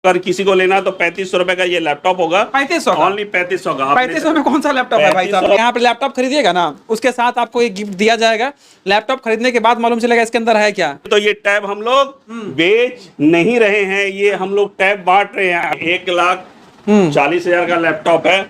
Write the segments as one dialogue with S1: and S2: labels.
S1: अगर किसी को लेना तो 3500 रुपए का ये लैपटॉप होगा।
S2: 3500 का?
S1: ओनली 3500 का।
S2: 3500 में कौन सा लैपटॉप है भाई साहब? यहाँ पे लैपटॉप खरीदिएगा ना, उसके साथ आपको एक गिफ्ट दिया जाएगा। लैपटॉप खरीदने के बाद मालूम चलेगा इसके अंदर है क्या।
S1: तो ये टैब हम लोग बेच नहीं रहे हैं, ये हम लोग टैब बांट रहे हैं। 1,40,000 का लैपटॉप है,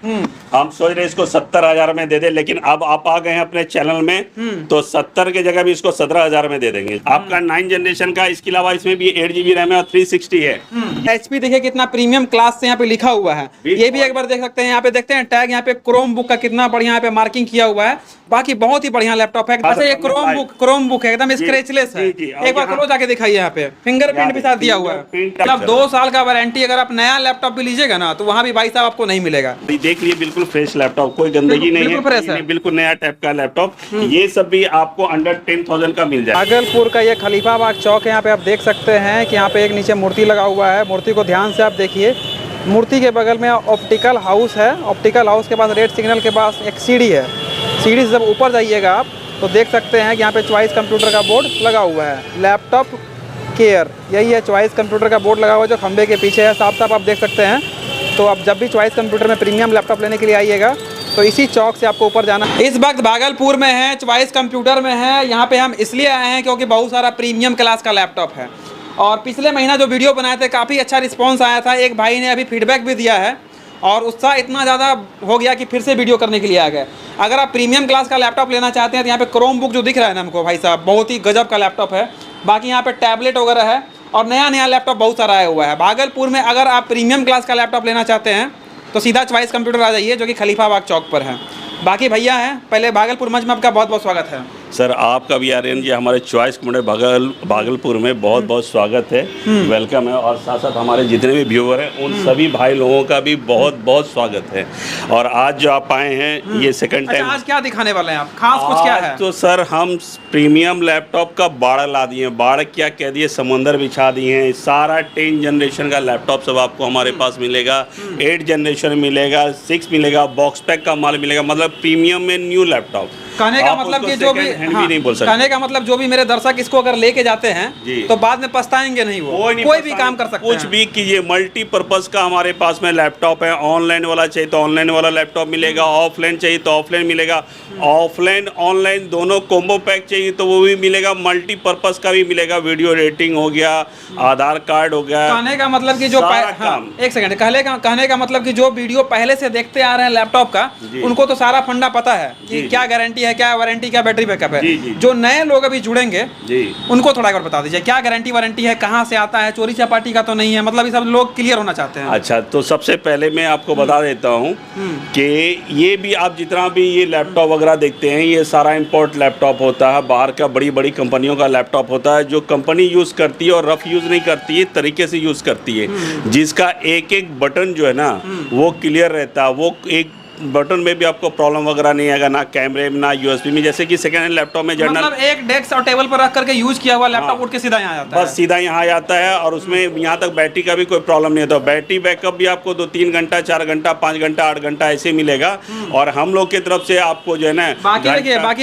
S1: हम सोच रहे इसको 70,000 में दे दे, लेकिन अब आप आ गए हैं अपने चैनल में तो 70 की जगह भी इसको 17,000 में दे देंगे। आपका 9 जनरेशन का, इसके अलावा इसमें भी 8 GB रैम है और 360 है।
S2: HP देखिए कितना प्रीमियम क्लास से यहाँ पे लिखा हुआ है, ये भी एक बार देख सकते हैं। यहाँ पे देखते हैं टैग, यहाँ पे क्रोम बुक का कितना बढ़िया यहाँ पे मार्किंग किया हुआ है। बाकी बहुत ही बढ़िया लैपटॉप है। अच्छा ये क्रोम बुक है, एकदम स्क्रैचलेस है। एक बार खोलो जाके दिखाइए, यहाँ पे फिंगरप्रिंट भी साथ दिया हुआ है। मतलब 2 साल का वारंटी। अगर आप नया लैपटॉप भी लीजिएगा ना तो वहाँ भी भाई साहब आपको नहीं मिलेगा।
S1: देख लिए बिल्कुल फ्रेश लैपटॉप, कोई गंदगी नहीं है, बिल्कुल नया टाइप का लैपटॉप। ये सब भी आपको अंडर 10,000 का मिल जाए।
S2: भागलपुर का ये खलीफाबाग चौक है, यहाँ पे आप देख सकते हैं कि यहाँ पे एक नीचे मूर्ति लगा हुआ है। मूर्ति को ध्यान से आप देखिए। मूर्ति के बगल में ऑप्टिकल हाउस है। ऑप्टिकल हाउस के पास रेड सिग्नल के पास एक सीढ़ी है। सीढ़ी से जब ऊपर जाइएगा आप तो देख सकते हैं कि यहाँ पे चॉइस कंप्यूटर का बोर्ड लगा हुआ है। लैपटॉप केयर, यही है चॉइस कंप्यूटर का बोर्ड लगा हुआ है जो खंबे के पीछे है, साफ साफ आप देख सकते हैं। तो आप जब भी चॉइस कंप्यूटर में प्रीमियम लैपटॉप लेने के लिए आइएगा तो इसी चौक से आपको ऊपर जाना। इस वक्त भागलपुर में है, चॉइस कंप्यूटर में है। यहाँ पे हम इसलिए आए हैं क्योंकि बहुत सारा प्रीमियम क्लास का लैपटॉप है और पिछले महीना जो वीडियो बनाए थे काफ़ी अच्छा रिस्पांस आया था। एक भाई ने अभी फीडबैक भी दिया है और उत्साह इतना ज़्यादा हो गया कि फिर से वीडियो करने के लिए आ गए। अगर आप प्रीमियम क्लास का लैपटॉप लेना चाहते हैं तो यहाँ पे क्रोम बुक जो दिख रहा है ना हमको भाई साहब, बहुत ही गजब का लैपटॉप है। बाकी यहाँ पे टैबलेट वगैरह है और नया लैपटॉप बहुत सारा आया हुआ है। भागलपुर में अगर आप प्रीमियम क्लास का लैपटॉप लेना चाहते हैं तो सीधा चॉइस कंप्यूटर आ जाइए जो कि खलीफाबाग चौक पर है। बाकी भैया हैं, पहले भागलपुर मंच में आपका बहुत बहुत स्वागत है।
S1: सर आपका भी आर्यन जी हमारे चॉइस कंप्यूटर भागलपुर में बहुत बहुत स्वागत है, वेलकम है। और साथ साथ हमारे जितने भी व्यूअर हैं उन सभी भाई लोगों का भी बहुत बहुत स्वागत है। और आज जो आप आए हैं ये सेकंड टाइम।
S2: आज क्या दिखाने वाले हैं आप, खास कुछ क्या है?
S1: तो सर हम प्रीमियम लैपटॉप का बाड़ ला दिए, बाढ़ क्या कह दिए, समंदर बिछा दिए हैं। सारा 10 जनरेशन का लैपटॉप सब आपको हमारे पास मिलेगा। 8 जनरेशन मिलेगा, 6 मिलेगा, बॉक्स पैक का माल मिलेगा। मतलब प्रीमियम में न्यू लैपटॉप।
S2: कहने का मतलब कि जो भी
S1: नहीं बोल सकते।
S2: कहने का मतलब जो भी मेरे दर्शक इसको अगर लेके जाते हैं तो बाद में पछताएंगे नहीं, वो कोई भी काम कर सकते हैं।
S1: कुछ भी कीजिए, मल्टीपर्पज का हमारे पास में लैपटॉप है। ऑनलाइन वाला चाहिए तो ऑनलाइन वाला लैपटॉप मिलेगा, ऑफलाइन चाहिए तो ऑफलाइन मिलेगा, ऑफलाइन ऑनलाइन दोनों कॉम्बो पैक चाहिए तो वो भी मिलेगा, मल्टीपर्पज का भी मिलेगा। वीडियो रेटिंग हो गया, आधार कार्ड हो गया।
S2: कहने का मतलब कि जो एक सेकंड, कहने का मतलब कि जो वीडियो पहले से देखते आ रहे हैं लैपटॉप का, उनको तो सारा फंडा पता है कि क्या गारंटी है, क्या वारंटी, क्या बैटरी बैकअप है। जो नए लोग अभी जुड़ेंगे उनको थोड़ा और बता दीजिए, क्या गारंटी वारंटी है, कहाँ से आता है, चोरी चपाटी का तो नहीं है। मतलब ये सब लोग क्लियर होना चाहते हैं।
S1: अच्छा, तो सबसे पहले मैं आपको बता देता हूँ कि ये भी आप जितना भी ये लैपटॉप वगैरह देखते हैं ये सारा इम्पोर्ट लैपटॉप होता है, बाहर का बड़ी बड़ी कंपनियों का लैपटॉप होता है जो कंपनी यूज़ करती है और रफ यूज़ नहीं करती है, तरीके से यूज़ करती है। जिसका एक एक बटन जो है ना वो क्लियर रहता है। वो एक बटन में भी आपको प्रॉब्लम वगैरह नहीं आएगा, ना कैमरे में ना यूएसबी में। जैसे कि सेकंड हैंड लैपटॉप में जनरल
S2: मतलब एक डेस्क और टेबल पर रख करके यूज किया हुआ लैपटॉप उठ के सीधा यहाँ आता है,
S1: बस सीधा यहाँ आता है। और उसमें यहाँ तक बैटरी का भी कोई प्रॉब्लम नहीं होता। बैटरी बैकअप भी आपको 2-3 घंटा, 4 घंटा, 5 घंटा, 8 घंटा ऐसे मिलेगा। और हम लोग की तरफ से आपको जो है ना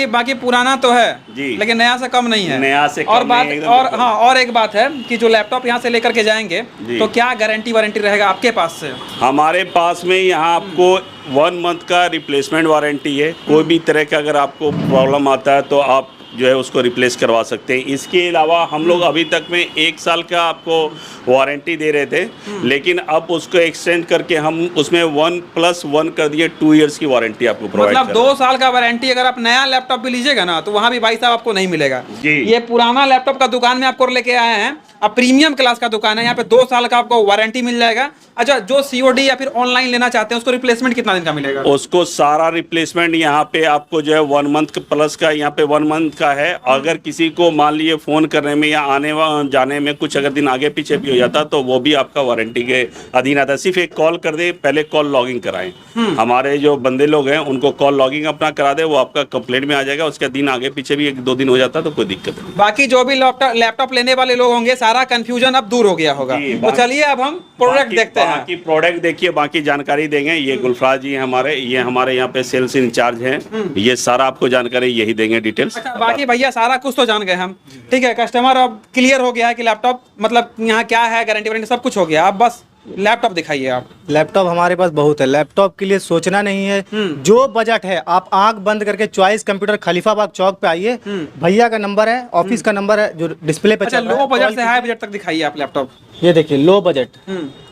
S2: बाकी पुराना तो है जी, लेकिन नया से कम नहीं है।
S1: नया से
S2: और बात और एक बात है कि जो लैपटॉप यहाँ से लेकर के जाएंगे तो क्या गारंटी वारंटी रहेगा आपके पास से?
S1: हमारे पास में यहाँ आपको 1 मंथ का रिप्लेसमेंट वारंटी है। कोई भी तरह का अगर आपको प्रॉब्लम आता है तो आप जो है उसको रिप्लेस करवा सकते हैं। इसके अलावा हम लोग अभी तक में 1 साल का आपको वारंटी दे रहे थे, लेकिन अब उसको एक्सटेंड करके हम उसमें 1+1 कर दिए, 2 इयर्स की वारंटी आपको प्रोवाइड।
S2: मतलब 2 साल का वारंटी। अगर आप नया लैपटॉप भी लीजिएगा ना तो वहाँ भी भाई साहब आपको नहीं मिलेगा। ये पुराना लैपटॉप का दुकान में आपको लेके आए हैं, अब प्रीमियम क्लास का दुकान है। यहाँ पे 2 साल का आपको वारंटी मिल जाएगा। अच्छा, जो COD या फिर ऑनलाइन लेना चाहते हैं उसको रिप्लेसमेंट कितना दिन का मिलेगा?
S1: उसको सारा रिप्लेसमेंट यहाँ पे आपको जो है 1 मंथ प्लस का, यहाँ पे 1 मंथ का है। अगर किसी को मान लीजिए फ़ोन करने में या आने जाने में कुछ अगर दिन आगे पीछे भी हो जाता तो वो भी आपका वारंटी के अधीन आता है। सिर्फ एक कॉल कर दे, पहले कॉल लॉगिंग कराएं। हमारे जो बंदे लोग हैं उनको कॉल लॉगिंग अपना करा दे, वो आपका कंप्लेंट में आ जाएगा। उसके दिन आगे पीछे भी 1-2 दिन हो जाता तो कोई दिक्कत नहीं।
S2: बाकी जो भी लैपटॉप लेने वाले लोग होंगे सारा कंफ्यूजन अब दूर हो गया होगा। तो चलिए अब हम प्रोडक्ट देखते हैं।
S1: बाकी प्रोडक्ट देखिए, बाकी जानकारी देंगे। ये गुलफराज जी हमारे यहाँ पे सेल्स इंचार्ज हैं। ये सारा आपको जानकारी यही देंगे, डिटेल्स।
S2: अच्छा, बाकी भैया सारा कुछ तो जान गए हम, ठीक है। कस्टमर अब क्लियर हो गया है कि लैपटॉप मतलब यहाँ क्या है, गारंटी वारंटी सब कुछ हो गया। अब बस लैपटॉप दिखाइए आप।
S3: लैपटॉप हमारे पास बहुत है, लैपटॉप के लिए सोचना नहीं है। जो बजट है आप आंख बंद करके चॉइस कंप्यूटर खलीफाबाग चौक पे आइए, भैया का नंबर है, ऑफिस का नंबर है जो डिस्प्ले पे
S2: अच्छा,
S3: चल रहा
S2: लो
S3: है।
S2: बजट से हाई बजट तक दिखाइए आप लैपटॉप।
S3: ये देखिए लो बजट,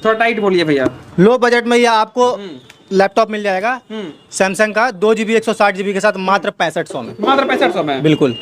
S2: थोड़ा टाइट बोलिए भैया।
S3: लो बजट में ये आपको लैपटॉप मिल जाएगा सैमसंग का 2 GB 160 GB के साथ मात्र 6500 में।
S2: मात्र 6500 में
S3: बिल्कुल,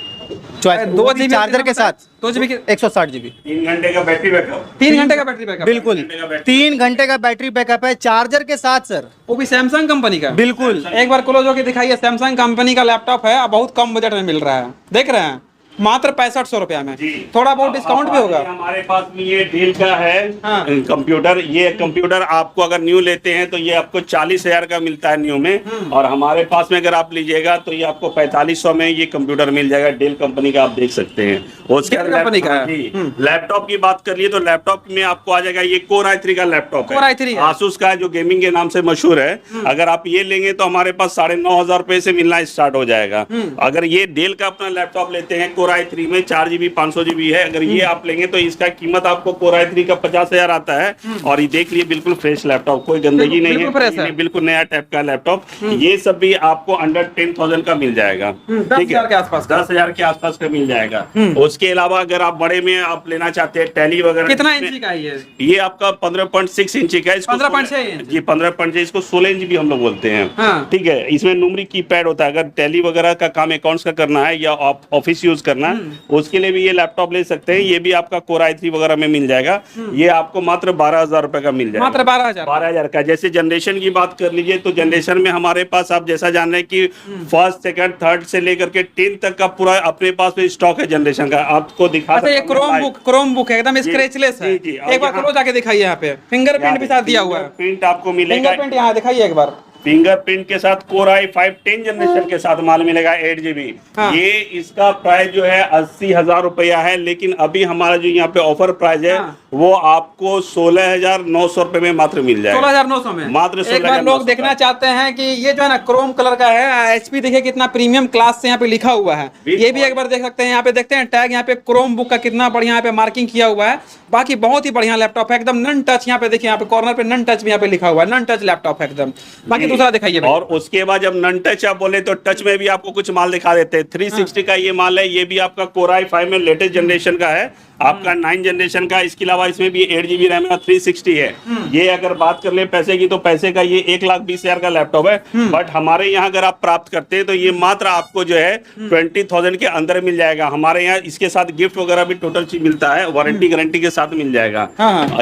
S3: चॉइस
S2: 2
S3: GB चार्जर के साथ
S2: 2 GB की
S3: 160 GB।
S1: 3 घंटे का बैटरी बैकअप।
S2: 3 घंटे का बैटरी बैकअप।
S3: बिल्कुल 3 घंटे का बैटरी बैकअप है चार्जर के साथ सर।
S2: वो भी सैमसंग कंपनी का।
S3: बिल्कुल,
S2: एक बार क्लोज होके दिखाइए। सैमसंग कंपनी का लैपटॉप है, बहुत कम बजट में मिल रहा है, देख रहे हैं, मात्र 6500 रुपया में। थोड़ा बहुत डिस्काउंट भी होगा।
S1: हमारे पास में ये डील का है
S2: हाँ।
S1: कंप्यूटर। ये कंप्यूटर आपको अगर न्यू लेते हैं तो ये आपको 40,000 का मिलता है न्यू में, और हमारे पास में अगर आप लीजिएगा तो ये आपको 4500 में ये कंप्यूटर मिल जाएगा। डेल कंपनी का आप देख सकते हैं। उसके
S2: डेल कंपनी का है।
S1: लैपटॉप की बात करिए तो लैपटॉप में आपको आ जाएगा ये Core i3 का लैपटॉप है।
S2: Core i3 है।
S1: आसूस का जो गेमिंग के नाम से मशहूर है। अगर आप ये लेंगे तो हमारे पास 9,500 रुपए से मिलना स्टार्ट हो जाएगा। अगर ये डेल का अपना लैपटॉप लेते हैं Core i3 में 4GB 500GB है, अगर ये आप लेंगे तो इसका कीमत आपको Core i3 का 50,000 आता है। और ये देख लिए बिल्कुल फ्रेश लैपटॉप, कोई गंदगी नहीं है, बिल्कुल नया टाइप का लैपटॉप। ये सब भी आपको अंडर 10,000 का मिल जाएगा। ठीक है, 10,000 के आसपास का मिल जाएगा। उसके अलावा अगर आप बड़े में आप लेना चाहते हैं टैली वगैरह,
S2: कितना इंची का है
S1: ये आपका 15.6 इंची का।
S2: 15.6
S1: जी 15.6, इसको 16 इंच भी हम लोग बोलते हैं।
S2: हाँ।
S1: ठीक है, इसमें न्यूमेरिक कीपैड होता है। अगर टैली वगैरह का काम अकाउंट्स का करना है या ऑफिस यूज करना है, उसके लिए भी ये लैपटॉप ले सकते हैं। ये भी आपका Core i3 वगैरह में मिल जाएगा। ये आपको मात्र 12,000 रुपए का मिल जाएगा।
S2: मात्र
S1: 12,000 का। जैसे जनरेशन की बात कर लीजिए तो जनरेशन में हमारे पास आप जैसा जान रहे हैं कि फर्स्ट, सेकंड, थर्ड से लेकर के 10 तक का पूरा अपने पास में स्टॉक है जनरेशन का। आपको दिखा
S2: अच्छा, ये क्रोम बुक है, एकदम स्क्रैचलेस है। एक बार क्लोज आके दिखाइए। यहाँ पे फिंगरप्रिंट भी साथ दिया हुआ है।
S1: प्रिंट आपको मिलेगा।
S2: फिंगरप्रिंट यहाँ दिखाइए एक बार।
S1: फिंगरप्रिंट के साथ Core i5 10 जनरेशन के साथ माल मिलेगा 8GB।
S2: हाँ।
S1: ये इसका प्राइस जो है 80,000 रुपया है, लेकिन अभी हमारा जो यहाँ पे ऑफर प्राइस है वो आपको 16,900 रुपए में मात्र मिल जाएगा।
S2: 16,900 में
S1: मात्र।
S2: एक बार लोग देखना चाहते हैं कि ये जो है ना क्रोम कलर का है, HP देखिए कितना प्रीमियम क्लास से यहाँ पे लिखा हुआ है। ये भी एक बार देख सकते हैं। यहाँ पे देखते हैं टैग, यहाँ पे क्रोम बुक का कितना बढ़िया यहाँ पे मार्किंग किया हुआ है। बाकी बहुत ही बढ़िया लैपटॉप है, एकदम नन टच। यहाँ पे देखिए, यहाँ पे कॉर्नर पे नन टच भी यहाँ पे लिखा हुआ है। नन टच लैपटॉप है एकदम। बाकी दूसरा दिखाइए।
S1: और उसके बाद जब नन टच आप बोले तो टच में भी आपको कुछ माल दिखा देते हैं। 360 का ये माल है। ये भी आपका Core i5 में लेटेस्ट जनरेशन का है, आपका 9 जनरेशन का। इसके अलावा इसमें भी 8GB रैम है, 360 है। ये अगर बात कर ले पैसे की तो पैसे का ये 1,20,000 का लैपटॉप है। बट हमारे यहाँ अगर आप प्राप्त करते हैं तो ये मात्र आपको जो है 20,000 के अंदर मिल जाएगा। हमारे यहाँ इसके साथ गिफ्ट वगैरह भी टोटल चीज मिलता है, वारंटी गारंटी के साथ मिल जाएगा।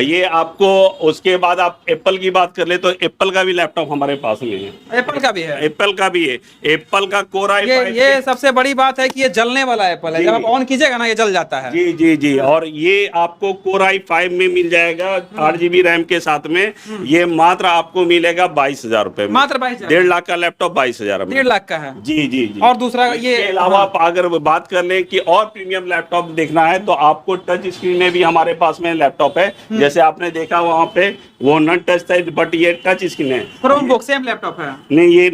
S1: ये आपको। उसके बाद आप एप्पल की बात कर ले तो एप्पल का भी लैपटॉप हमारे पास में है।
S2: एप्पल का भी है।
S1: एप्पल का भी है। एप्पल का Core i5।
S2: ये सबसे बड़ी बात है कि ये जलने वाला एप्पल है। जब आप ऑन कीजिएगा ना, ये जल जाता है।
S1: जी जी जी। और ये आपको Core i5 में मिल जाएगा 8GB रैम के साथ में। ये मात्र आपको मिलेगा 22,000 रुपए में।
S2: मात्र 22,000।
S1: 1.5 लाख का लैपटॉप 22,000 में।
S2: 1.5 लाख का है।
S1: जी जी जी।
S2: और दूसरा ये
S1: इसके अलावा आप अगर बात कर लें कि और प्रीमियम लैपटॉप देखना है तो आपको टच स्क्रीन में भी हमारे पास में लैपटॉप है। जैसे आपने देखा वहाँ पे वो नॉन टच था, बट ये टच स्क्रीन है।
S2: क्रोमबुक सेम लैपटॉप है।
S1: नहीं, ये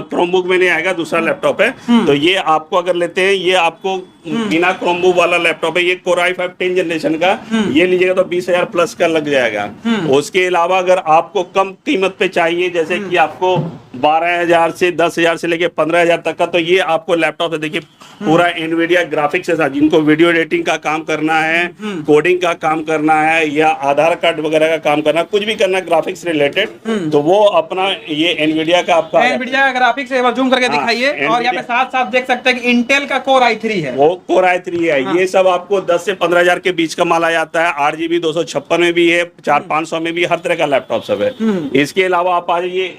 S1: क्रोमबुक में नहीं आएगा, दूसरा लैपटॉप है। तो ये आपको अगर लेते हैं, ये आपको बिना क्रोमबुक वाला लैपटॉप है। ये Core i5 10 जनरेशन का। ये लीजिएगा तो 20,000 प्लस का लग जाएगा। उसके अलावा अगर आपको कम कीमत पे चाहिए, जैसे कि आपको 12,000 से 10,000 से लेके 15,000 तक का, तो ये आपको लैपटॉप है। देखिए पूरा एनवीडिया ग्राफिक्स के साथ, जिनको वीडियो एडिटिंग का काम करना है, कोडिंग का काम करना है, या आधार कार्ड वगैरह का काम करना, कुछ भी करना ग्राफिक्स रिलेटेड, तो वो अपना ये एनवीडिया का आपका
S2: एनवीडिया ग्राफिक्स एक बार जूम करके दिखाइए। और यहाँ पे साथ साथ देख सकते हैं कि इंटेल का Core i3 है।
S1: वो Core i3 है। ये सब आपको 10 से 15,000 के बीच का माल आ जाता है। 8GB 256 में भी है, 400-500 में भी, हर तरह का लैपटॉप सब है। इसके अलावा आप आ जाइए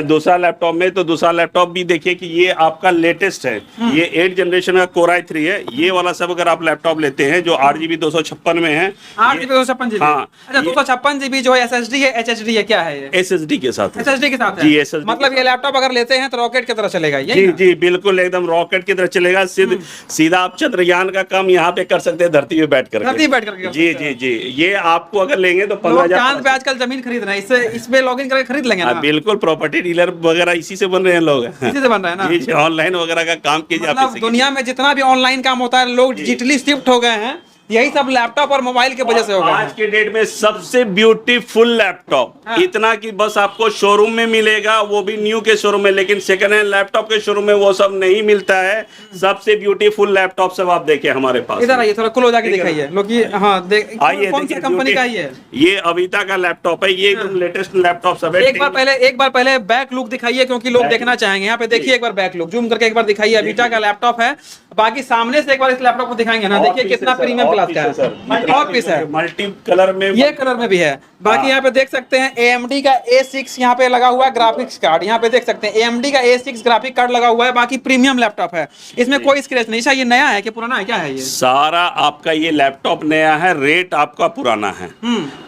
S1: दूसरा लैपटॉप में, तो दूसरा लैपटॉप भी देखिए कि ये आपका लेटेस्ट है। ये 8 जनरेशन का Core i3 है। ये वाला सब अगर आप लैपटॉप लेते हैं जो 8GB 256 में है,
S2: 8GB 256GB।
S1: हाँ।
S2: अच्छा, 256GB जो है SSD है, HHD है, क्या है ये?
S1: SSD के साथ।
S2: SSD के साथ है।
S1: जी, SSD
S2: मतलब ये लैपटॉप अगर लेते हैं तो रॉकेट की तरह चलेगा।
S1: जी जी बिल्कुल, एकदम रॉकेट की तरह चलेगा। सीधा आप चंद्रयान का काम यहाँ पे कर सकते हैं, धरती पे बैठ कर। जी जी जी। ये आपको अगर लेंगे तो 15,000।
S2: चांद पे आजकल जमीन खरीद रहे हैं, इससे इस पे लॉगिन करके खरीद लेंगे ना।
S1: बिल्कुल, प्रॉपर्टी डीलर वगैरह इसी से बन रहे हैं लोग।
S2: इसी से बन रहा है ना।
S1: जी, ऑनलाइन वगैरह का काम कीजिए।
S2: मतलब दुनिया में जितना भी ऑनलाइन काम होता है, लोग डिजिटली शिफ्ट हो गए हैं। यही सब लैपटॉप और मोबाइल के वजह से हो गया
S1: आज
S2: है।
S1: के डेट में सबसे ब्यूटीफुल लैपटॉप,
S2: हाँ।
S1: इतना कि बस आपको शोरूम में मिलेगा, वो भी न्यू के शोरूम में, लेकिन सेकंड हैंड लैपटॉप के शोरूम में वो सब नहीं मिलता है। सबसे ब्यूटीफुल लैपटॉप सब आप देखें हमारे पास।
S2: इधर आइए, थोड़ा क्लोज आके दिखाइए लोग कि हाँ
S1: आइए,
S2: कौन सी
S1: देखिए,
S2: कंपनी का ये
S1: अविता का लैपटॉप है, ये एकदम लेटेस्ट लैपटॉप सब है।
S2: एक बार पहले बैक लुक दिखाइए, क्योंकि लोग देखना चाहेंगे। यहाँ पे देखिए, एक बार बैक लुक जूम करके एक बार दिखाइए। अविटा का लैपटॉप है, बाकी सामने से एक बार इस लैपटॉप को दिखाएंगे ना, देखिए कितना प्रीमियम क्लास का है। और पीस है,
S1: मल्टी कलर में,
S2: ये कलर में भी है। बाकी यहाँ पे देख सकते हैं AMD का A6 यहाँ पे लगा हुआ है ग्राफिक्स कार्ड। यहाँ पे देख सकते हैं AMD का A6 ग्राफिक कार्ड लगा हुआ है। बाकी प्रीमियम लैपटॉप है, इसमें कोई स्क्रैच नहीं। ये नया है कि पुराना है, क्या है ये?
S1: सारा आपका ये लैपटॉप नया है, रेट आपका पुराना है।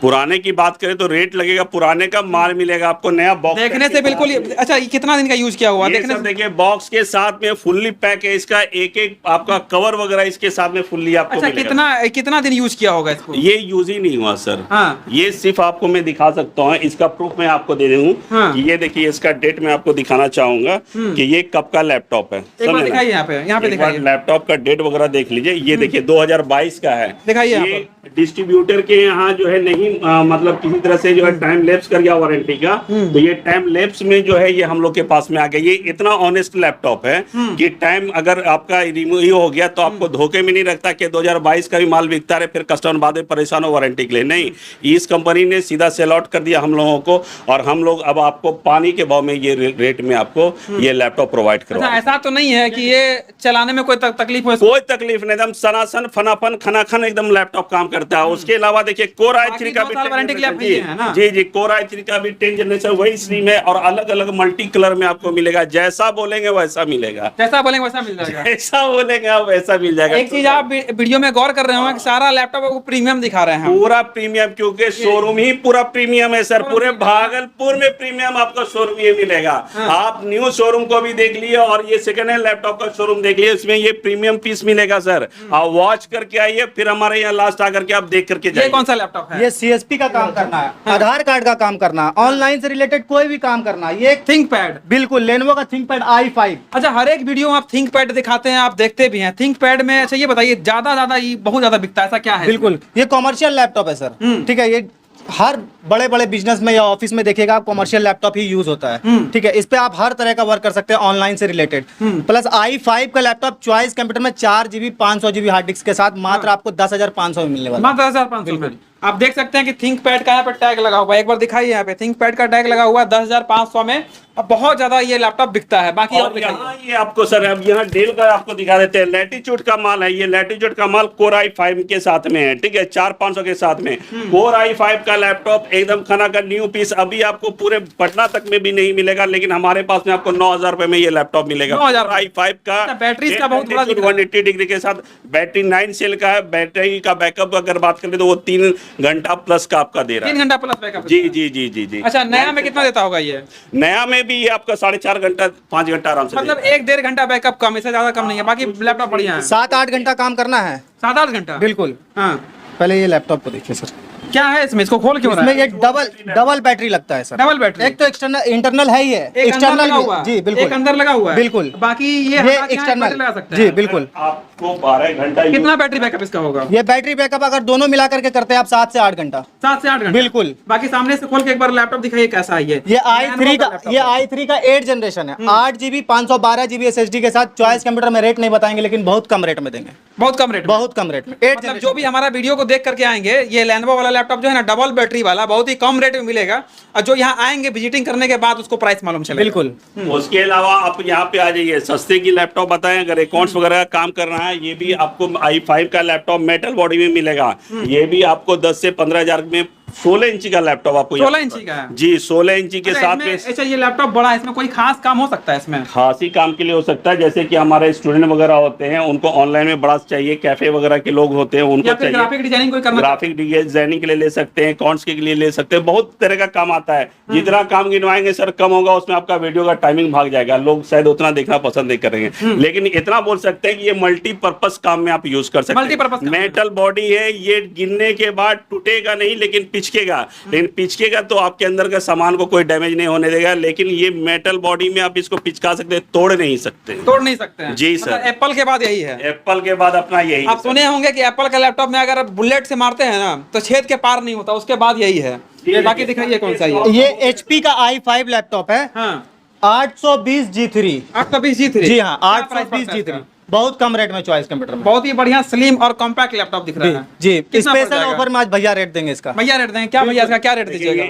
S1: पुराने की बात करें तो रेट लगेगा, पुराने का माल मिलेगा आपको नया बॉक्स
S2: देखने से बिल्कुल। अच्छा, ये कितना दिन का यूज किया हुआ?
S1: देखने से देखिए, बॉक्स के साथ में फुल्ली पैक है, इसका एक एक आपका कवर वगैरह इसके साथ में फुल्ली आपको
S2: अच्छा,
S1: मिलेगा।
S2: कितना दिन यूज किया होगा इसको?
S1: ये यूज ही नहीं हुआ सर।
S2: हाँ।
S1: ये सिर्फ आपको मैं दिखा सकता हूँ, इसका प्रूफ मैं आपको दे दूँ।
S2: हाँ।
S1: कि ये देखिए, इसका डेट मैं आपको दिखाना चाहूंगा कि ये कब का लैपटॉप है।
S2: एक बार दिखाइए, यहाँ पे दिखाइए।
S1: लैपटॉप का डेट वगैरह देख लीजिए। ये देखिए 2022 का है।
S2: दिखाइए यहाँ
S1: ये डिस्ट्रीब्यूटर के यहाँ जो है नहीं मतलब किसी तरह से जो है टाइम लैप्स कर गया वारंटी का, तो ये टाइम लैप्स में जो है ये हम लोग के पास में आ गया। ये इतना ऑनेस्ट लैपटॉप है कि टाइम अगर आपका रिमूव हो गया तो आपको धोखे में नहीं रखता कि 2022 का भी माल बिकता रहे, फिर कस्टमर बाद में परेशान हो वारंटी के लिए। नहीं, इस कंपनी ने सीधा सेल आउट कर दिया हम लोगों को, और हम लोग अब आपको पानी के भाव में ये रेट में आपको ये लैपटॉप प्रोवाइड करवा।
S2: अच्छा, ऐसा तो नहीं है कि ये चलाने में कोई तकलीफ हो?
S1: कोई तकलीफ नहीं, एकदम सनासन फनाफन खनाखन एकदम लैपटॉप काम करता है। उसके अलावा देखिए Core i3 का भी
S2: वारंटी के लिए आप फ्री है ना?
S1: जी Core i3 का भी 10 जनरेशन वही स्ट्रीम है, और अलग अलग मल्टी कलर में आपको मिलेगा। जैसा बोलेंगे वैसा मिलेगा,
S2: जैसा बोलेंगे वैसा मिल जाएगा।
S1: ऐसा बोलेंगे आप वैसा मिल जाएगा।
S2: एक चीज आप वीडियो में गौर कर रहे हो कि सारा लैपटॉप आपको प्रीमियम दिखा रहे हैं।
S1: पूरा प्रीमियम, क्योंकि शोरूम ही पूरा प्रीमियम है सर। पूरे भागलपुर में प्रीमियम आपको शोरूम ये मिलेगा। आप न्यू शोरूम को भी देख लिए और ये सेकंड हैंड लैपटॉप का शोरूम देख लिए, इसमें ये प्रीमियम पीस मिलेगा सर। आप वॉच करके आइए, फिर हमारे यहाँ लास्ट आकर के आप देख करके जाइए।
S2: ये कौन सा लैपटॉप है?
S3: ये CSP का काम करना है, आधार कार्ड का काम करना है, ऑनलाइन से रिलेटेड कोई भी काम करना है। ये
S2: थिंकपैड,
S3: बिल्कुल लेनोवो का थिंकपैड i5।
S2: अच्छा, हर एक वीडियो में आप थिंकपैड दिखाते हैं, आप देखते भी हैं थिंकपैड में। अच्छा, ये बताइए ज्यादा ये बहुत ज्यादा बिकता है, ऐसा क्या है?
S3: बिल्कुल, ये कॉमर्शियल लैपटॉप है सर। ठीक है, ये हर बड़े बड़े बिजनेस में या ऑफिस में देखिएगा आप कॉमर्शियल लैपटॉप ही यूज होता है। ठीक है, इस पे आप हर तरह का वर्क कर सकते हैं ऑनलाइन से रिलेटेड। प्लस i5 का लैपटॉप चॉइस कंप्यूटर में 4GB 500GB हार्ड डिस्क के साथ मात्र आपको 10,500 में मिलने वाला है।
S2: मात्र 10,500 में। आप देख सकते हैं कि थिंकपैड का यहाँ पे टैग लगा हुआ है, एक बार दिखाइए। यहाँ पे थिंकपैड का टैग लगा हुआ है 10,500 में। अब बहुत ज्यादा ये लैपटॉप बिकता है। बाकी और
S1: यहाँ ये आपको सर, अब यहाँ डेल का आपको दिखा देते हैं। लैटिट्यूड का माल है, ये लैटिट्यूड का माल Core i5 के साथ में है। ठीक है, 4,500 के साथ में Core i5 का लैपटॉप एकदम खना का न्यू पीस। अभी आपको पूरे पटना तक में भी नहीं मिलेगा, लेकिन हमारे पास में आपको 9,000 रुपए में ये लैपटॉप मिलेगा।
S2: 9,000
S1: i5 का
S2: बैटरी का बहुत बड़ा
S1: 180 डिग्री के साथ बैटरी 9 सेल का है। बैटरी का बैकअप अगर बात करें तो वो 3 घंटा प्लस का आपका दे रहा है।
S2: 3 घंटा प्लस बैकअप।
S1: जी जी जी जी जी।
S2: अच्छा, नया में कितना देता होगा ये?
S1: नया में भी ये आपका 4.5 घंटा 5 घंटा आराम से
S2: मतलब 1-1.5 घंटा बैकअप कम, इससे ज्यादा कम नहीं है। बाकी लैपटॉप बढ़िया है।
S3: 7-8 घंटा काम करना है।
S2: 7-8 घंटा
S3: बिल्कुल।
S2: हाँ।
S3: पहले ये लैपटॉप को देखिए सर,
S2: क्या है इसमें? इसको खोल क्यों रहा
S3: इसमें
S2: है?
S3: ये डबल बैटरी लगता है सर।
S2: Double battery?
S3: एक तो एक्सटर्नल इंटरनल है, ये
S2: एक अंदर लगा
S3: एक्सटर्नल
S2: हुआ,
S3: जी बिल्कुल,
S2: एक अंदर लगा हुआ है
S3: बिल्कुल।
S2: बाकी ये
S3: एक्सटर्नल
S2: लगा सकते
S3: जी
S2: हैं।
S3: बिल्कुल।
S1: आपको 12 घंटा
S2: कितना बैटरी बैकअप इसका होगा?
S3: ये बैटरी बैकअप अगर दोनों मिला करके करते हैं आप 7 से 8 घंटा।
S2: 7 से 8 घंटा
S3: बिल्कुल।
S2: बाकी सामने से खोल के एक बार लैपटॉप दिखाइए कैसा है ये।
S3: ये i3 का 8 जनरेशन है। 8GB 512GB SSD के साथ चॉइस कंप्यूटर में रेट नहीं बताएंगे, लेकिन बहुत कम रेट में देंगे।
S2: बहुत कम रेट में?
S3: बहुत कम रेट में। 8
S2: मतलब जो भी हमारा वीडियो को देख करके आएंगे, ये लेनोवो वाला लैपटॉप जो है ना, डबल बैटरी वाला, बहुत ही कम रेट में मिलेगा। और जो यहाँ आएंगे विजिटिंग करने के बाद उसको प्राइस मालूम चलेगा।
S3: बिल्कुल।
S1: उसके अलावा आप यहाँ पे आ जाइए, सस्ते की लैपटॉप बताएं। अगर अकाउंट्स वगैरह का काम करना है, ये भी आपको i5 का लैपटॉप मेटल बॉडी में मिलेगा। ये भी आपको 10 से 15,000 में 16 इंची का लैपटॉप आपको
S2: 16 इंची का है?
S1: जी 16 इंची के साथ में।
S2: अच्छा, ये लैपटॉप बड़ा है, इसमें कोई खास काम हो सकता है? इसमें
S1: खासी काम के लिए हो सकता है, जैसे कि हमारे स्टूडेंट वगैरह होते हैं, उनको ऑनलाइन में बड़ा चाहिए, कैफे वगैरह के लोग होते हैं उनको चाहिए।
S2: ग्राफिक डिजाइनिंग कोई करना,
S1: ग्राफिक डिजाइनिंग के लिए ले सकते हैं, अकाउंट्स के लिए ले सकते हैं, बहुत तरह का काम आता है। जितना काम गिनवाएंगे सर कम होगा, उसमें आपका वीडियो का टाइमिंग भाग जाएगा, लोग शायद उतना देखना पसंद नहीं करेंगे। लेकिन इतना बोल सकते हैं कि ये मल्टीपर्पज काम में आप यूज कर सकते हैं।
S2: मल्टीपर्पज
S1: मेटल बॉडी है, ये गिनने के बाद टूटेगा नहीं, लेकिन पिचकेगा, लेकिन पिचकेगा तो आपके अंदर का सामान को कोई डैमेज नहीं होने देगा। लेकिन ये मेटल बॉडी में आप इसको पिचका सकते हैं, तोड़ नहीं सकते।
S2: तोड़ नहीं सकते हैं
S1: जी सर।
S2: एप्पल के बाद यही है।
S1: एप्पल के बाद अपना यही
S2: आप सुने होंगे कि एप्पल का लैपटॉप में अगर बुलेट से मारते हैं ना तो छेद के पार नहीं होता, उसके बाद यही है। बाकी दिखाइए कौन सा
S3: ये HP का i5 लैपटॉप है।
S2: हाँ
S3: 820 G3।
S2: 820 G3।
S3: जी हाँ,
S2: क्या प्राइस
S3: 820
S2: पड़ता है
S3: G3
S2: इसका?
S3: बहुत कम रेट में चॉइस कंप्यूटर में।
S2: बहुत ही बढ़िया स्लिम और कॉम्पैक्ट लैपटॉप दिख रहा है
S3: जी,
S2: कितना पड़
S3: स्पेशल
S2: जाएगा?
S3: ऑफर में आज भैया रेट देंगे इसका।
S2: भैया रेट देंगे क्या? भैया इसका क्या रेट दीजिएगा?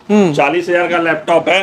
S1: 1,40,000 का लैपटॉप है।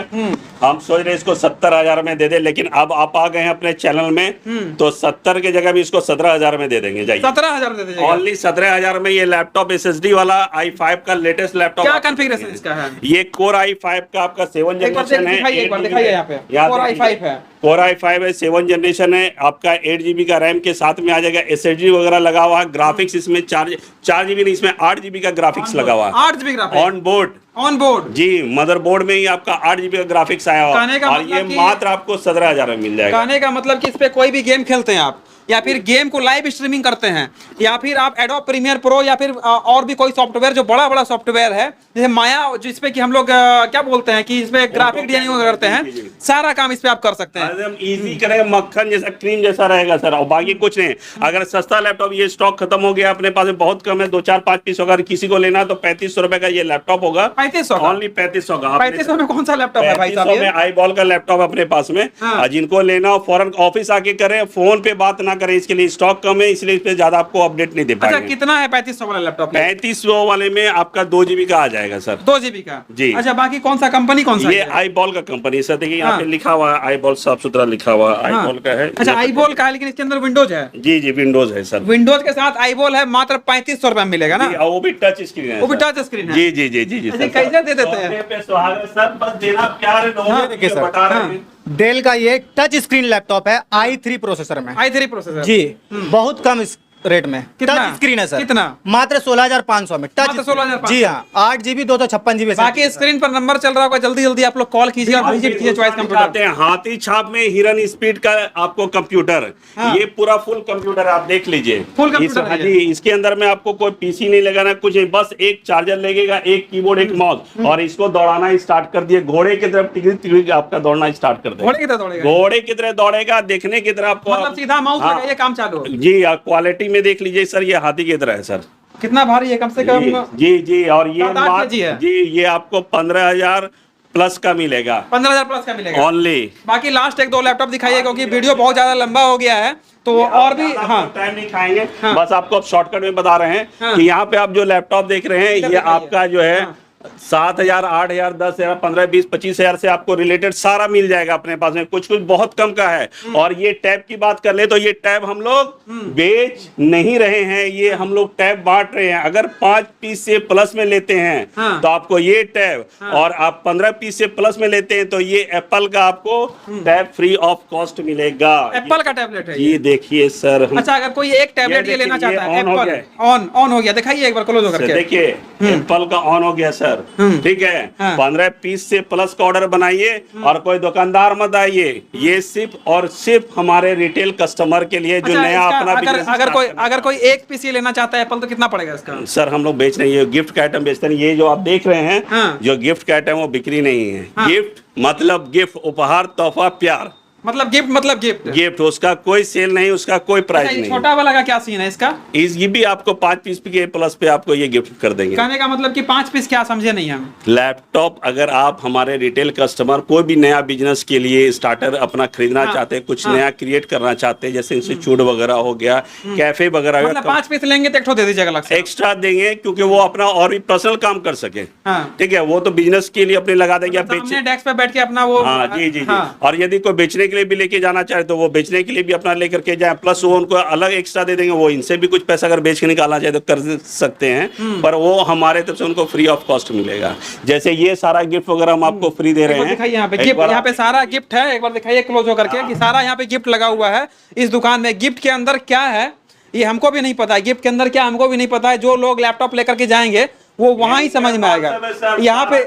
S1: हम सोच रहे हैं इसको 70,000 में दे दे, लेकिन अब आप आ गए हैं अपने चैनल में तो 70 की जगह भी इसको 17,000 में दे देंगे। जाइए
S2: 17,000 दे दीजिएगा।
S1: ओनली 17,000 में ये लैपटॉप SSD वाला i5 का लेटेस्ट लैपटॉप।
S2: क्या कॉन्फ़िगरेशन इसका है?
S1: ये Core i5 का आपका 7 जनरेशन है।
S2: एक बार दिखाइए यहाँ पे। Core i5 है।
S1: Core i5 है, 7 जनरेशन है आपका। 8 GB का रैम के साथ में आ जाएगा। SSD वगैरह लगा हुआ है। ग्राफिक्स इसमें 4 GB नहीं, इसमें 8 GB का ग्राफिक्स लगा हुआ है
S2: 8 GB graphics
S1: on board.
S2: On board
S1: जी, मदरबोर्ड में ही आपका 8 GB का ग्राफिक्स आया हुआ
S2: कहने का
S1: और
S2: मतलब
S1: ये
S2: कि-
S1: मात्र आपको 17,000 में मिल जाएगा।
S2: कहने का मतलब कि इस पे कोई भी गेम खेलते हैं आप, या फिर गेम को लाइव स्ट्रीमिंग करते हैं, या फिर आप एडोब प्रीमियर प्रो या फिर और भी कोई सॉफ्टवेयर जो बड़ा बड़ा सॉफ्टवेयर है जैसे माया, जिसपे कि हम लोग क्या बोलते हैं कि इसमें ग्राफिक डिजाइनिंग करते हैं, सारा काम इस पे आप कर सकते हैं।
S1: एकदम इजी करेगा, मक्खन जैसा, क्रीम जैसा रहेगा सर। और बाकी कुछ नहीं। अगर सस्ता लैपटॉप, ये स्टॉक खत्म हो गया अपने पास में, बहुत कम है, 2 4 5 पीस। अगर किसी को लेना तो 3500 रुपए का ये लैपटॉप होगा।
S2: 3500
S1: ओनली 3500 का।
S2: 3500 में कौन सा लैपटॉप है भाई साहब?
S1: 3500 में iBall का लैपटॉप अपने पास में।
S2: हाँ।
S1: जिनको लेना हो फौरन ऑफिस आके करें, फोन पे बात ना करें, इसके लिए स्टॉक कम है, इसलिए इस पे ज्यादा आपको अपडेट नहीं दे
S2: अच्छा
S1: पाएंगे।
S2: कितना है 3500 वाला लैपटॉप?
S1: 3500 वाले में आपका 2 GB का आ जाएगा सर।
S2: 2 GB का
S1: जी।
S2: अच्छा बाकी कौन सा कंपनी कौन सा
S1: ये
S2: है?
S1: iBall का कंपनी सर, देखिए यहाँ
S2: हाँ।
S1: पे लिखा हुआ है iBall, साफ सुथरा लिखा हुआ है
S2: हाँ।
S1: iBall का है।
S2: अच्छा iBall का है, लेकिन इसके अंदर विंडोज है।
S1: जी जी, विंडोज है सर।
S2: विंडोज के साथ iBall है, मात्र 3500 रुपए में मिलेगा ना?
S1: जी, और वो भी टच स्क्रीन है
S2: वो भी
S1: सर।
S2: टच स्क्रीन है।
S1: जी जी जी जी जी
S2: अच्छा,
S1: सर।
S2: कैसे दे देते हैं?
S1: सोने पे सुहागा सर, बस देना प्यार है,
S2: हाँ,
S1: देखिए
S3: सर।
S1: बता रहे
S2: हाँ।
S1: हैं।
S3: डेल का ये टच स्क्रीन लैपटॉप है i3 प्रोसेसर में।
S2: i3 प्रोसेसर
S3: जी, बहुत कम इस रेट में
S2: कितना?
S3: टच स्क्रीन है सर।
S2: कितना?
S3: मात्र 16,500 में टच।
S2: मात्र 16,500।
S3: जी हाँ, 8 GB 256 GB।
S2: बाकी स्क्रीन पर नंबर चल रहा होगा, जल्दी जल्दी आप लोग कॉल कीजिए और विजिट कीजिए चॉइस कंप्यूटर।
S1: दिखाते हैं हाथी छाप में हिरन स्पीड का आपको कंप्यूटर।
S2: हाँ।
S1: ये पूरा फुल कंप्यूटर आप देख लीजिए।
S2: फुल कंप्यूटर
S1: हाँ
S2: है
S1: जी, इसके अंदर में आपको कोई पीसी नहीं लगाना, कुछ नहीं, बस एक चार्जर लगेगा, एक कीबोर्ड, एक माउस, और इसको दौड़ाना स्टार्ट कर दिए। घोड़े की तरफ टिकरी टिकरी आपका दौड़ना स्टार्ट कर देगा।
S2: घोड़े की तरह दौड़ेगा,
S1: घोड़े की तरह दौड़ेगा, देखने की तरह आपको।
S2: मतलब सीधा माउस
S1: हाँ।
S2: लगाइए काम चालू।
S1: जी, क्वालिटी में देख लीजिए सर, ये हाथी की तरह है सर।
S2: कितना भारी है? कम से कम
S1: जी जी, और ये
S2: 7-8 kg है।
S1: जी, ये आपको 15,000 प्लस का मिलेगा।
S2: 15,000 प्लस का मिलेगा
S1: ओनली।
S2: बाकी लास्ट एक दो लैपटॉप दिखाइए, क्योंकि वीडियो बहुत ज्यादा लंबा हो गया है, तो और भी। हाँ
S1: टाइम नहीं खाएंगे।
S2: हाँ।
S1: बस आपको अब शॉर्टकट में बता रहे हैं
S2: हाँ।
S1: कि यहाँ पे आप जो लैपटॉप देख रहे हैं,
S2: इधर
S1: ये
S2: दिखाइए।
S1: आपका जो है
S2: हाँ।
S1: 7,000, 8,000, 10,000, 15, 20, 25,000 से आपको रिलेटेड सारा मिल जाएगा अपने पास में। कुछ कुछ बहुत कम का है। और ये टैब की बात कर ले तो ये टैब हम लोग बेच नहीं रहे हैं, ये हम लोग टैब बांट रहे हैं। अगर 5 पीस से प्लस में लेते हैं
S2: हाँ।
S1: तो आपको ये टैब, और आप 15 पीस से प्लस में लेते हैं तो ये एप्पल का आपको टैब फ्री ऑफ कॉस्ट मिलेगा।
S2: एप्पल का टैबलेट है
S1: ये
S2: ये।
S1: देखिए सर, हम
S2: अच्छा, अगर कोई एक टैबलेट ये
S1: देखिए,
S2: लेना चाहता है,
S1: ये on हो
S2: एप्पल
S1: गया
S2: ऑन हो गया, दिखाइए एक बार क्लोज होकर के।
S1: देखिए एप्पल का ऑन हो गया सर। ठीक है,
S2: हाँ।
S1: 15 पीस से प्लस का ऑर्डर बनाइए, और कोई दुकानदार मत आइए। ये सिर्फ और सिर्फ हमारे रिटेल कस्टमर के लिए जो
S2: अच्छा,
S1: नया
S2: इसका
S1: अपना
S2: अगर
S1: business
S2: अगर
S1: start
S2: कोई
S1: करना
S2: अगर कोई एक पीसी लेना चाहता है एप्पल, तो कितना पड़ेगा इसका?
S1: सर, हम लोग बेच रहे हैं, ये गिफ्ट का आइटम बेचते हैं। ये जो आप देख रहे हैं,
S2: हाँ।
S1: जो गिफ्ट का आइटम वो बिक्री नहीं है।
S2: हाँ।
S1: गिफ्ट मतलब गिफ्ट, उपहार, तोहफा, प्यार।
S2: मतलब गिफ्ट
S1: गिफ्ट, उसका कोई सेल नहीं, उसका कोई प्राइस
S2: अच्छा, ये
S1: नहीं।
S2: छोटा वाला का क्या सीन है इसका?
S1: ये भी आपको 5 पीस के प्लस पे आपको ये गिफ्ट कर देंगे।
S2: कहने का मतलब कि 5 पीस क्या, समझे नहीं हम।
S1: लैपटॉप अगर आप हमारे रिटेल कस्टमर कोई भी नया बिजनेस के लिए स्टार्टर अपना खरीदना
S2: हाँ,
S1: चाहते हैं, कुछ
S2: हाँ।
S1: नया क्रिएट करना चाहते हैं, जैसे इंस्टीट्यूट वगैरह हो गया, कैफे वगैरह हो
S2: मतलब
S1: गया,
S2: 5 पीस लेंगे तो एक ठो दे दीजिएगा अलग से।
S1: एक्स्ट्रा देंगे, क्योंकि वो अपना और भी पर्सनल काम कर सके।
S2: हाँ।
S1: ठीक है, वो तो बिजनेस के लिए अपने लगा देंगे, आप
S2: सामने
S1: बेचे।
S2: डेस्क पे बैठ के अपना वो।
S1: हाँ जी जी जी।
S2: हाँ।
S1: और यदि कोई बेचने के लिए भी लेके जाना चाहे तो वो बेचने के लिए भी अपना लेकर के जाए, प्लस वो उनको अलग एक्स्ट्रा दे देंगे। वो इनसे भी कुछ पैसा अगर बेच के निकालना चाहे तो कर सकते हैं, पर वो हमारे तरफ से उनको फ्री ऑफ कॉस्ट मिलेगा। जैसे ये सारा गिफ्ट वगैरह हम आपको फ्री दे रहे हैं।
S2: दिखाइए यहाँ पे
S1: एक
S2: गिफ्ट,
S1: बार
S2: यहाँ पे सारा गिफ्ट है। एक बार दिखाइए क्लोज होकर के कि सारा यहाँ पे गिफ्ट लगा हुआ है इस दुकान में। गिफ्ट के अंदर क्या है ये हमको भी नहीं पता है, गिफ्ट के अंदर क्या हमको भी नहीं पता है। जो लोग लैपटॉप लेकर के जाएंगे वो वहाँ ही समझ में आएगा। यहाँ पे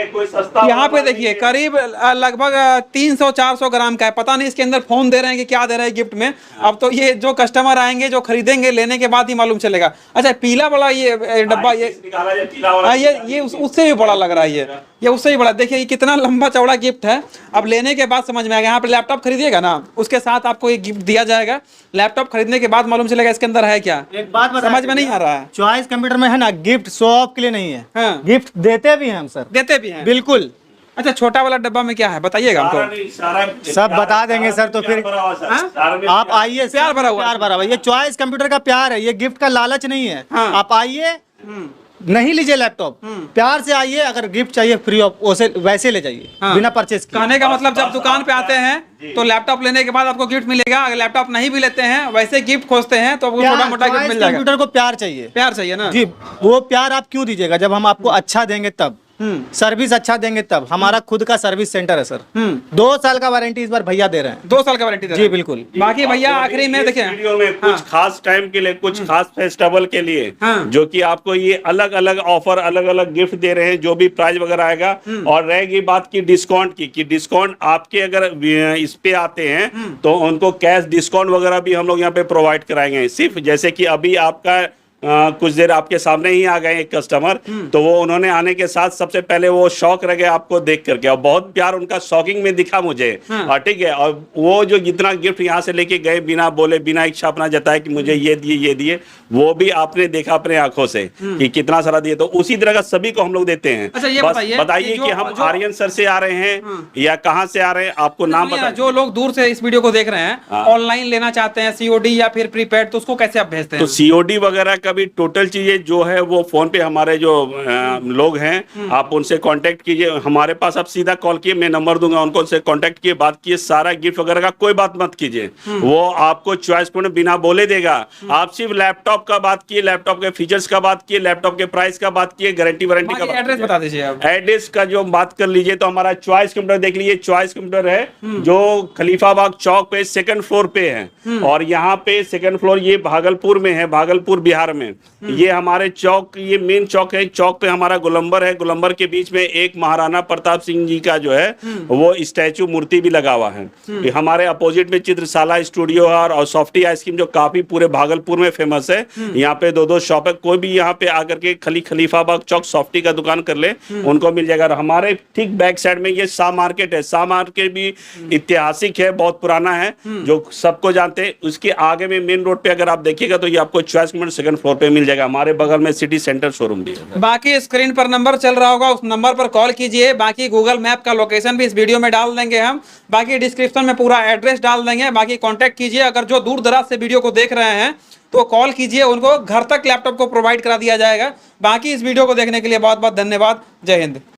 S1: कोई सस्ता
S2: यहाँ पे देखिए करीब लगभग 300-400 ग्राम का है। पता नहीं इसके अंदर फोन दे रहे हैं कि क्या दे रहे हैं गिफ्ट में। अब तो ये जो कस्टमर आएंगे, जो खरीदेंगे, लेने के बाद ही मालूम चलेगा। अच्छा, पीला वाला ये डब्बा, ये उससे भी बड़ा लग रहा है। ये उससे भी बड़ा। देखिए ये कितना लंबा चौड़ा गिफ्ट है। अब लेने के बाद समझ में आएगा। यहाँ पे लैपटॉप खरीदिएगा ना, उसके साथ आपको ये गिफ्ट दिया जाएगा। लैपटॉप खरीदने के बाद मालूम चलेगा इसके अंदर है क्या।
S3: एक बात
S2: समझ में नहीं आ रहा है।
S3: चॉइस कंप्यूटर में है ना, गिफ्ट शो ऑफ के लिए नहीं है,
S2: हाँ।
S3: गिफ्ट देते भी हैं हम सर,
S2: देते भी हैं
S3: बिल्कुल।
S2: अच्छा, छोटा वाला डब्बा में क्या है बताइएगा हमको।
S3: सब बता देंगे सर। तो फिर आप आइए,
S2: प्यार भरा हुआ।
S3: प्यार भरा हुआ। ये चॉइस कंप्यूटर का प्यार है, ये गिफ्ट का लालच नहीं है।
S2: हाँ।
S3: आप आइए, नहीं लीजिए लैपटॉप, प्यार से आइए। अगर गिफ्ट चाहिए फ्री ऑफ वैसे ले जाइए,
S2: हाँ।
S3: बिना परचेज किए।
S2: कहने का मतलब जब दुकान पे आते हैं तो लैपटॉप लेने के बाद आपको गिफ्ट मिलेगा। अगर लैपटॉप नहीं भी लेते हैं, वैसे गिफ्ट खोजते हैं, तो आपको छोटा मोटा गिफ्ट मिल जाएगा।
S3: कंप्यूटर को प्यार चाहिए,
S2: प्यार चाहिए ना
S3: जी। वो प्यार आप क्यों दीजिएगा जब हम आपको अच्छा देंगे तब, सर्विस अच्छा देंगे तब। हमारा खुद का सर्विस सेंटर है सर। 2 साल का वारंटी इस बार भैया दे रहे हैं।
S2: 2 साल का वारंटी दे रहे
S3: जी
S2: हैं।
S3: बिल्कुल।
S2: बाकी भैया आखिरी में देखिए
S1: वीडियो में कुछ खास टाइम के लिए, कुछ खास फेस्टिवल के लिए,
S2: हाँ।
S1: जो कि आपको ये अलग अलग ऑफर, अलग अलग गिफ्ट दे रहे हैं, जो भी प्राइस वगैरह आएगा। और रहेगी बात की डिस्काउंट की, कि डिस्काउंट आपके अगर इस पे आते हैं तो उनको कैश डिस्काउंट वगैरह भी हम लोग यहाँ पे प्रोवाइड कराएंगे। सिर्फ जैसे कि अभी आपका कुछ देर आपके सामने ही आ गए एक कस्टमर, तो वो उन्होंने आने के साथ सबसे पहले वो शौक रह गए आपको देख करके, और बहुत प्यार उनका शॉकिंग में दिखा मुझे। और ठीक है, और वो जो जितना गिफ्ट यहाँ से लेके गए, बिना बोले, बिना इच्छा अपना जताए कि मुझे ये दिए, वो भी आपने देखा अपने आंखों से कि कितना सारा दिए। तो उसी तरह का सभी को हम लोग देते हैं।
S2: अच्छा, ये
S1: बस
S2: बताइए
S1: कि हम आर्यन सर से आ रहे हैं या कहाँ से आ रहे हैं, आपको नाम बता।
S2: जो लोग दूर से इस वीडियो को देख रहे हैं, ऑनलाइन लेना चाहते हैं, COD या फिर प्रीपेड, तो उसको कैसे आप भेजते हैं?
S1: तो COD वगैरह का भी टोटल चीजें जो है वो फोन पे हमारे जो लोग हैं, आप उनसे कांटेक्ट कीजिए। हमारे पास आप सीधा कॉल किए, मैं नंबर दूंगा, उनको उनसे कांटेक्ट किए, बात किए। सारा गिफ्ट वगैरह का कोई बात मत कीजिए, वो आपको चॉइस पूर्ण बिना बोले देगा। आप सिर्फ लैपटॉप का बात किए, लैपटॉप के फीचर्स का बात किए, लैपटॉप के प्राइस का बात किए, गारंटी वारंटी का।
S2: एड्रेस बता दीजिए आप।
S1: एड्रेस का जो बात कर लीजिए तो हमारा चॉइस कंप्यूटर देख लीजिए। चॉइस कंप्यूटर है जो खलीफाबाग चौक पे 2nd फ्लोर पे है, और यहाँ पे 2nd फ्लोर ये भागलपुर में है, भागलपुर बिहार में। ये हमारे चौक, ये मेन चौक है। चौक पे हमारा गोलंबर है, गोलंबर के बीच में एक महाराणा प्रताप सिंह जी का जो है वो स्टैचू, मूर्ति भी लगा हुआ है। हमारे अपोजिट में चित्रशाला स्टूडियो है और सॉफ्टी आइसक्रीम, जो काफी पूरे भागलपुर में फेमस है। यहाँ पे 2 शॉप है। कोई भी यहाँ पे आकर के खलीफाबाग चौक सॉफ्टी का दुकान कर ले, उनको मिल जाएगा। हमारे ठीक बैक साइड में ये शाह मार्केट है। शाह मार्केट भी ऐतिहासिक है, बहुत पुराना है, जो सबको जानते हैं। उसके आगे में मेन रोड पे अगर आप देखिएगा तो ये आपको चॉइस कंप्यूटर 2nd फ्लोर पे मिल जाएगा। हमारे बगल में सिटी सेंटर शोरूम भी है।
S2: बाकी स्क्रीन पर नंबर चल रहा होगा, उस नंबर पर कॉल कीजिए। बाकी गूगल मैप का लोकेशन भी इस वीडियो में डाल देंगे हम। बाकी डिस्क्रिप्शन में पूरा एड्रेस डाल देंगे। बाकी कांटेक्ट कीजिए। अगर जो दूर दराज से वीडियो को देख रहे हैं तो कॉल कीजिए, उनको घर तक लैपटॉप को प्रोवाइड करा दिया जाएगा। बाकी इस वीडियो को देखने के लिए बहुत बहुत धन्यवाद। जय हिंद।